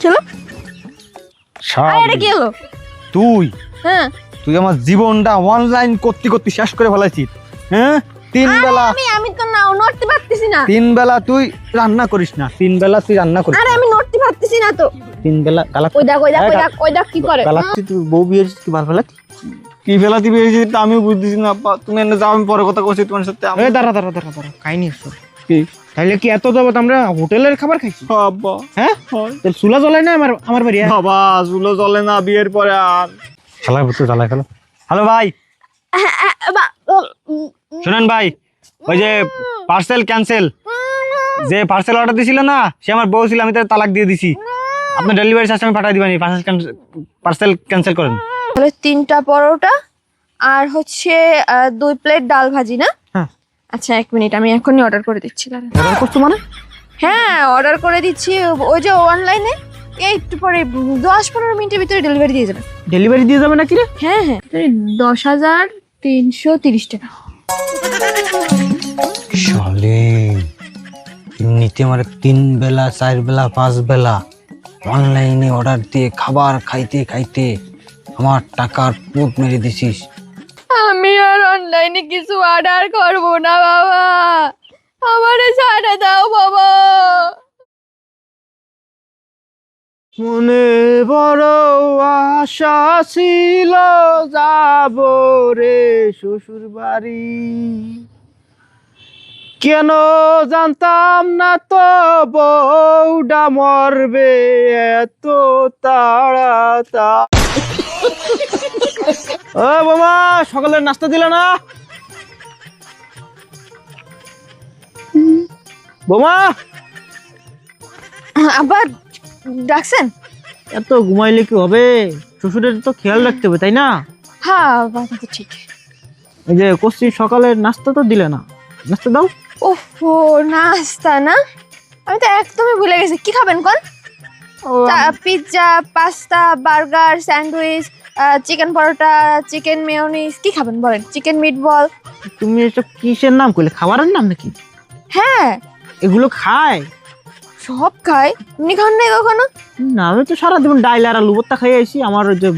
খেলো আরে কি হলো তুই হ্যাঁ তুই আমার জীবনটা অনলাইন করতে করতে শেষ করে ফেলাইছিস। হ্যাঁ, তিন বেলা আমি তো না নড়তে পারতেছি না। তিন বেলা তুই রান্না করিস না, তিন বেলা তুই রান্না করিস। আরে আমি নড়তে পারতেছি না তো। তিন বেলা গালাত ওই দেখ কি করে। গালাচ্ছি তুই বউ বিয়ের তুই ভালো ফেলা কি ফেলাতি বিয়েছিস তা আমি বুঝতেছি না আব্বা। তুমি এনে যাও, আমি পরে কথা কইছি তোমার সাথে। এই দাঁড়া কাহিনী শোন। কি তাইলে কি এত যাবত আমরা হোটেলের খাবার খাইছি? আব্বা হ্যাঁ তাহলে চুলা জ্বলাই না আমার বাড়ি? বাবা চুলো জ্বলে না বিয়ের পরে আর। জ্বালাই তো জ্বালাই ফেলো। হ্যালো ভাই, শুনেন ভাই, ওই যে পার্সেল ক্যান্সেল, যে পার্সেল অর্ডার দিছিল না সে আমার বউ ছিল, আমি তার তালাক দিয়ে দিছি। আপনার ডেলিভারি চার্জ আমি পাঠিয়ে দিবানি, পার্সেল ক্যান্সেল করেন। তাহলে 3টা পরোটা আর হচ্ছে 2 প্লেট ডাল ভাজি না? হ্যাঁ। আচ্ছা 1 মিনিট, আমি এখনই অর্ডার করে দিচ্ছি। অর্ডার করছো মানে? হ্যাঁ অর্ডার করে দিচ্ছি, ওই যে অনলাইনে এই একটু পরে 10-15 মিনিটের ভিতরে ডেলিভারি দিয়ে যাবে। ডেলিভারি দিয়ে যাবে নাকি রে? হ্যাঁ 10,330 টাকা। শালে এমনিতে আমার 3 বেলা 4 বেলা 5 বেলা অনলাইনে অর্ডার দিয়ে খাবার খাইতে খাইতে আমার টাকার পুত মেরে দিছিস। আমি আর অনলাইনে কিছু অর্ডার করব না বাবা, আমারে ছাড়ে দাও বাবা। মনে বড় আশা ছিল যাব রে শ্বশুর বাড়ি, কেন জানতাম না তো বউডা মরবে এত তাড়াতাড়ি। ও বাবা, সকালের নাস্তা দিলে না? বোমা, আবার ডাকছেন? এত ঘুমাইলে কি হবে? শ্বশুরের তো খেয়াল রাখতে হবে, তাই না? হ্যাঁ বাবা তো ঠিক। এই যে কষ্টি সকালের নাস্তা তো দিলে না, নাস্তা দাও। ওহো নাস্তা না, আমি তো একদমই ভুলে গেছি। কি খাবেন কোন? Pizza, pasta, burger, sandwich, chicken paratha, chicken mayonnaise, কি খাবেন বলেন? Chicken meatball. তুমি এসব কিসের নাম করলে? খাবারের নাম নাকি? হ্যাঁ এগুলো খায়? সব খাই, আপনি খান নাই কখনো? না, আমি তো সারা জীবন ডাইল আর আলু ভর্তা খাই আইছি। আমার যে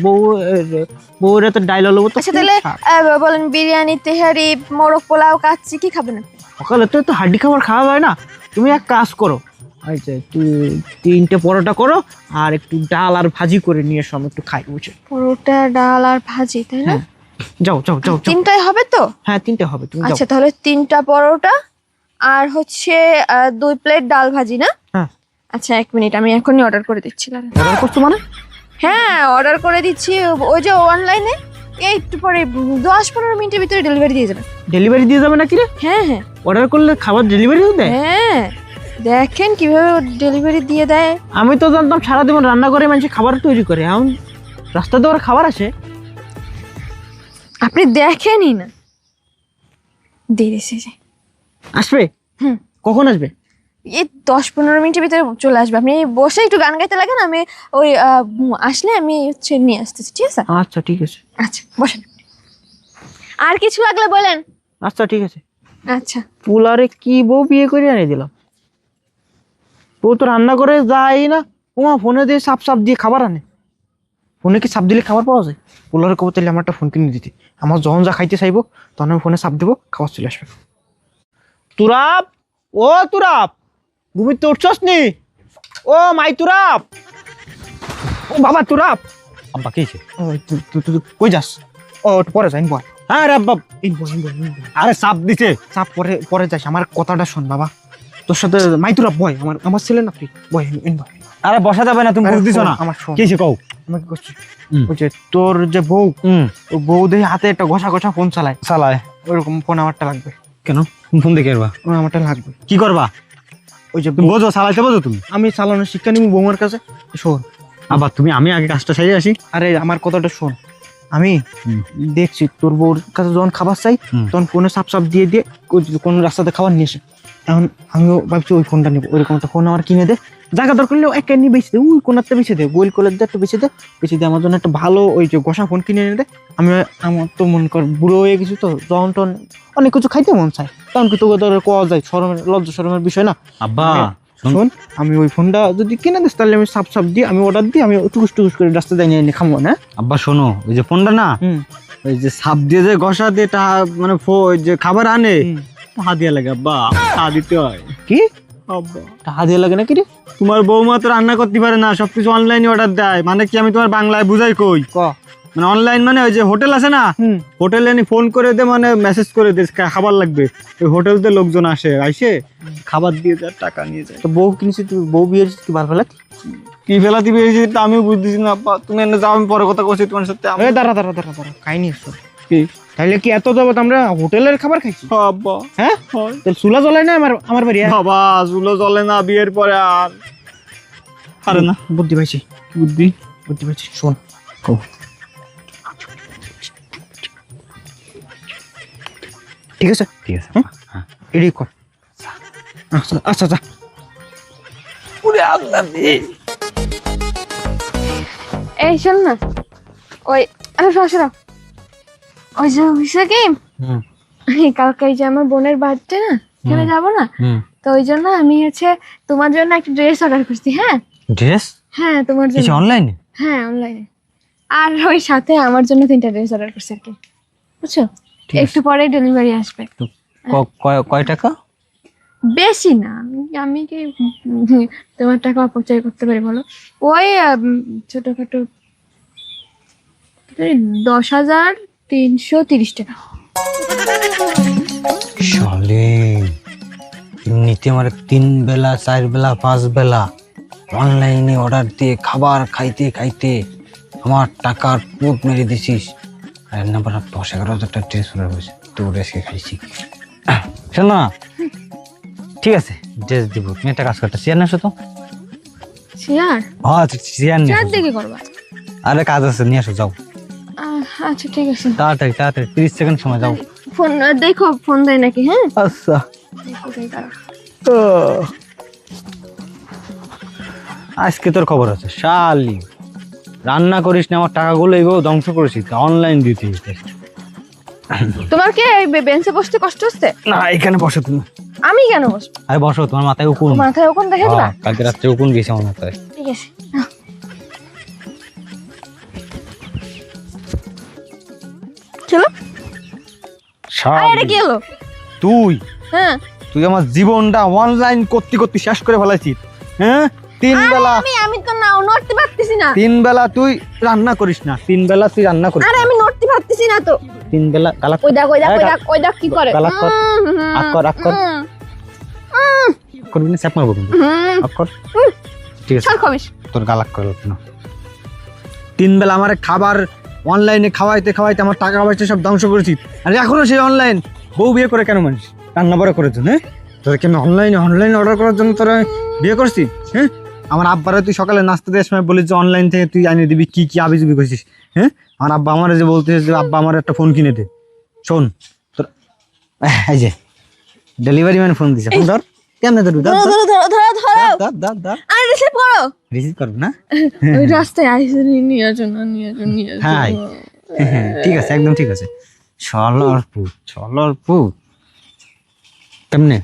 বউয়ের তো ডাইল আলু ভর্তা। আচ্ছা তাহলে বলেন বিরিয়ানি, তেহারি, মোরগ পোলাও, কাচ্চি, কি খাবেন আপনি? সকালে তো একটু হাড্ডি খাবার খাওয়া যায় না? তুমি এক কাজ করো, আচ্ছা তুই 3টে পরোটা করো আর একটু ডাল আর ভাজি করে নিয়ে এসো, আমি একটু খাই। বুঝছো? পরোটা, ডাল আর ভাজি, তাই না? যাও যাও যাও যাও। 3টাই হবে তো? হ্যাঁ 3টে হবে, তুমি যাও। আচ্ছা তাহলে 3টা পরোটা আর হচ্ছে 2 প্লেট ডাল ভাজি না? হ্যাঁ। আচ্ছা 1 মিনিট, আমি এখনই অর্ডার করে দিচ্ছি। অর্ডার করছো মানে? হ্যাঁ অর্ডার করে দিচ্ছি, ওই যে অনলাইনে এই একটু পরে 10-15 মিনিটের ভিতরে ডেলিভারি দিয়ে যাবে। ডেলিভারি দিয়ে যাবে নাকি রে? হ্যাঁ অর্ডার করলে খাবার ডেলিভারিও দেয়? হ্যাঁ দেখেন কিভাবে ডেলিভারি দিয়ে দেয়। আমি তো জানতাম সারা জীবন রান্না করে মানুষ খাবার তৈরি করে, এখন রাস্তাতে ওরা খাবার আসে। আপনি দেখেনই না, দিয়ে দিচ্ছি। আসবে? হুম। কখন আসবে? এই 10-15 মিনিটের ভিতরে চলে আসবে। আপনি বসে একটু গান গাইতে লাগেন, আমি ওই আসলে আমি হচ্ছে নিয়ে আসতেছি, ঠিক আছে? আচ্ছা ঠিক আছে। আচ্ছা বসেন, আর কিছু লাগলে বলেন। আচ্ছা ঠিক আছে। আচ্ছা পুলারে কি বউ বিয়ে করে এনে দিলাম, বউ তো রান্না করে যায় না। ওমা ফোনে দিয়ে সাপ দিয়ে খাবার আনে। ফোনে কি সাপ দিলে খাবার পাওয়া যায়? পুলারে কবে তাহলে আমার একটা ফোন কিনে দিতে, আমার যখন যা খাইতে চাইবো তখন আমি ফোনে সাপ দেবো, খাবার চলে আসবে। তুরাপ, ও তুরাপ, ঘুমিতে উঠছস নি? ও মাই তুরাপ, ও বাবা তুরাপ। আব্বা কি হয়েছে? তুই কই যাস? ও পরে যাই বল। হ্যাঁ রে আব্বা, আরে সাপ দিছে। চাপ পরে যাস, আমার কথাটা শোন বাবা। তোর সাথে মাইতুরা বয়, আমার ছেলে না, তুই বয়। আরে বসা যাবে না, তুমি বুঝ দিছো না। আমার শোন, কি হয়েছে কও? আমাকে করছিস ওই যে তোর যে বউ, ও বউ দেখি হাতে একটা ঘষা ফোন চালায়। ওইরকম ফোন আমারটা লাগবে। কেন ফোন দেখে করবা? আমারটা লাগবে। কি করবা? ওই যে তুমি বোঝো, চালাইতে বোঝো তুমি? আমি চালানোর শিক্ষা নিবো বৌমার কাছে। শোন আবার আমি আগে কাজটা সারিয়ে আসি। আরে আমার কথাটা শোন, আমি দেখছি তোর বউর কাছে যখন খাবার চাই তখন ফোনে সাপ দিয়ে কোন রাস্তাতে খাবার নিয়ে আসে। এখন আমিও ভাবছি ওই ফোনটা নেবো, ওইরকম একটা ফোন আমার কিনে দে। জায়গা দরকার হলে একা নিয়ে বেশি দে, ওই কোনারটা বেশি দে, গোল কোলের দিয়ে একটু বেশি দে আমার জন্য একটা ভালো ওই যে ঘষা ফোন কিনে এনে দে। আমার তো মনে কর বুড়ো হয়ে গেছি তো, যখন অনেক কিছু খাইতে মন চায়, তখন কি তোকে তোর কোয়া যায়, লজ্জা শরমের বিষয় না। আব্বা শোন, আমি ওই ফোনটা যদি কিনে দিস তাহলে আমি সাপ সাপ দিয়ে আমি অর্ডার দিই, আমি টুকুস টুকুস করে রাস্তা দিয়ে নিয়ে খামো না। আব্বা শোনো, ওই যে ফোনটা না, ওই যে সাপ দিয়ে যে ঘষা দিয়ে মানে ওই যে খাবার আনে, টাকা দিয়ে লাগে আব্বা, টাকা দিতে হয়। কি আব্বা টাকা দিয়ে লাগে নাকি রে? তোমার বৌমা তো রান্না করতে পারে না, সবকিছু অনলাইনে অর্ডার দেয়। মানে কি আমি তোমার বাংলায় বুঝাই কই, ক মানে অনলাইন মানে ওই যে হোটেল আছে না, হোটেলে ফোন করে দে, মানে মেসেজ করে দে খাবার লাগবে, ওই হোটেলতে লোকজন আসে, আইসে খাবার দিয়ে যায়, টাকা নিয়ে যায়। তো বউ কিনছি, তুই বউ বিয়ের কি বার ফেলা? কি ফেলাতে পেরেছি তা আমিও বুঝতেছি না আব্বা। তুমি এনে যাও, আমি পরে কথা বলছি তোমার সাথে। এ দাঁড়া দাঁড়া দাঁড়া দাঁড়া, খাইনি এসো। কি তাইলে কি এত যাবত আমরা হোটেলের খাবার খাইছি? আব্বা হ্যাঁ, তাহলে চুলা জ্বলাই না আমার আমার বাড়ি? বাবা চুলো জ্বলে না বিয়ের পরে আর আরে না। বুদ্ধি পাইছি, বুদ্ধি বুদ্ধি পাইছি, শোন। ঠিক আছে, ঠিক আছে। হ্যাঁ এডি কর। আচ্ছা আচ্ছা আচ্ছা। এই শোন না, ওই সরাসরি ওই যে হয়েছে কি, কালকে এই যে আমার বোনের বার্থডে না, এখানে যাবো না, তো ওই জন্য আমি তোমার জন্য একটা ড্রেস অর্ডার করছি। হ্যাঁ ড্রেস? হ্যাঁ তোমার জন্য অনলাইনে? হ্যাঁ অনলাইনে। আর ওই সাথে আমার জন্য 3টা ড্রেস অর্ডার করছি আর কি, বুঝছো? একটু পরে ডেলিভারি আসবে। কয় টাকা? বেশি না, আমি কি তোমার টাকা অপচয় করতে পারি বলো? ওই ছোটখাটো 10,330 টাকা। শালি এমনিতে আমার 3 বেলা 4 বেলা 5 বেলা অনলাইনে অর্ডার দিয়ে খাবার খাইতে খাইতে আমার টাকার পুট মেরে দিছিস। আর না বলা 10-11 হাজার টাকা ড্রেস অর্ডার হয়েছে, তো ড্রেসকে খাইছি। শোনো না, ঠিক আছে ড্রেস দিব, তুমি একটা কাজ করতে চেয়ার নেছো তো? চেয়ার? হ্যাঁ চেয়ার নিয়ে চেয়ার আসো। দেখে করবা? আরে কাজ আছে, নিয়ে আসো, যাও আচ্ছা ঠিক আছে, তাড়াতাড়ি তাড়াতাড়ি, 30 সেকেন্ড সময়, যাও। ফোন দেখো, ফোন দেয় নাকি? হ্যাঁ আচ্ছা। দেখো, দেয় তারা। আজকে তোর খবর আছে শালি, রান্না করিস না, আমার টাকাগুলো এইভাবে ধ্বংস করেছিস, অনলাইন দিতে। তোমার কি এই বেঞ্চে বসতে কষ্ট হচ্ছে? না এখানে বসো তুমি। আমি কেন বসবো? আরে বসো, তোমার মাথায় উকুন। মাথায় ওখান দেখে দিবা? কালকে রাত্রে উকুন গেছে আমার মাথায়। ঠিক আছে, চলো। আরে কি হলো? তুই হ্যাঁ তুই আমার জীবনটা অনলাইন করতে করতে শেষ করে ফেলাইছিস। হ্যাঁ 3 বেলা, আমি তো না নড়তে পারতেছি না। 3 বেলা তুই রান্না করিস না, 3 বেলা তুই রান্না করিস। আরে আমি নড়তে পারতেছি না তো। 3 বেলা গালাক ওই দেখ ওই দেখ ওই দেখ ওই দেখ কি করে। গালাক কর, আক কর করবি না, চাপ মারবো কিন্তু। আক কর, ঠিক আছে চল খাবিস। তোর গালাক করে না। 3 বেলা আমার খাবার অনলাইনে খাওয়াইতে খাওয়াইতে আমার টাকা পয়সা সব ধ্বংস করেছিস। আর এখনো সেই অনলাইন, বউ বিয়ে করে কেন মানুষ রান্না বড় করার জন্য? তোদেরকে আমি অনলাইনে অর্ডার করার জন্য তোরা বিয়ে করছিস? হ্যাঁ আমার আব্বারা তুই সকালে নাস্তা দেওয়ার সময় বলিস যে অনলাইন থেকে তুই আনিয়ে দিবি, কি কি আবিজুবি করছিস? হ্যাঁ আমার আব্বা আমার যে বলতেছে যে আব্বা আমার একটা ফোন কিনে দে। শোন তোর এই যে ডেলিভারি ম্যান ফোন দিছে, ফোন ধর। কেমনে ধরবি? ধরো ধরো ধরো ধরো ধরো। ধর আরে রিসিভ করো। রিসিভ করবো না? ওই রাস্তায় আইসে নিয়ে আসো না, নিয়ে আসো নিয়ে আসো। হ্যাঁ ঠিক আছে, একদম ঠিক আছে। চলর পুত কেমনে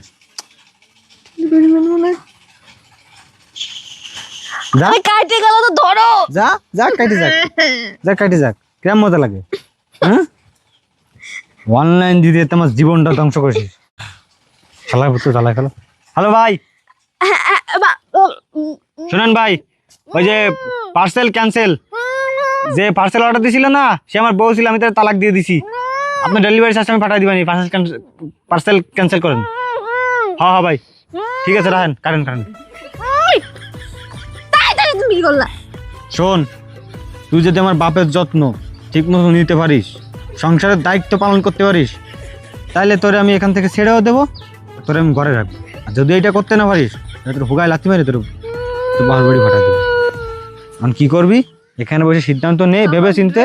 যা আরে কাটে গেল তো ধরো। যা যা কাটে যাক, যা কাটে যাক, কেমন মজা লাগে? হ্যাঁ অনলাইন দিদি তোমার জীবনটা ধ্বংস করেছিস। চালাই পুত্র চালাই ফেলো। হ্যালো ভাই, শোনেন ভাই, ওই যে পার্সেল ক্যান্সেল, যে পার্সেল অর্ডার দিছিল না, সে আমার বউ ছিল, আমি তার তালাক দিয়ে দিছি। আপনার ডেলিভারি সিস্টেমে পাঠিয়ে দিবেন, পার্সেল ক্যান্সেল করেন। হ্যাঁ হ্যাঁ ভাই ঠিক আছে, রাখেন, কারেন। তাই তাই তুমি কি করলা? শোন, তুই যদি আমার বাপের যত্ন ঠিক মতো নিতে পারিস, সংসারের দায়িত্ব পালন করতে পারিস, তাহলে তোরে আমি এখান থেকে ছেড়েও দেবো, তোরে আমি ঘরে রাখবো। আর যদি এটা করতে না পারিস, তোর হুগায় লাথি মারি তোর বাবার বাড়ি ফাটা দেবো। এখন কি করবি? এখানে বসে সিদ্ধান্ত নে, ভেবে চিনতে।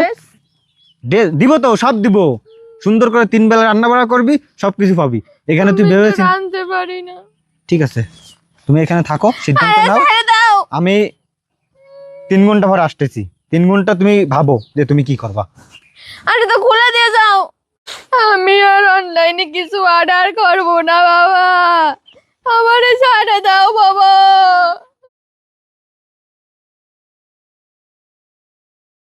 দিব তো, সব দিব, সুন্দর করে 3 বেলা রান্না বাড়া করবি, সবকিছু পাবি। এখানে তুই ভেবে আনতে পারি না। ঠিক আছে, তুমি এখানে থাকো, সিদ্ধান্ত নাও। ছেড়ে দাও। আমি 3 ঘন্টা পর আসতেছি, 3 ঘন্টা তুমি ভাবো যে তুমি কি করবা। আরে তো খুলে দিয়ে যাও। আমি আর অনলাইনে কিছু অর্ডার করব না বাবা, আমারে ছাড়ে দাও বাবা।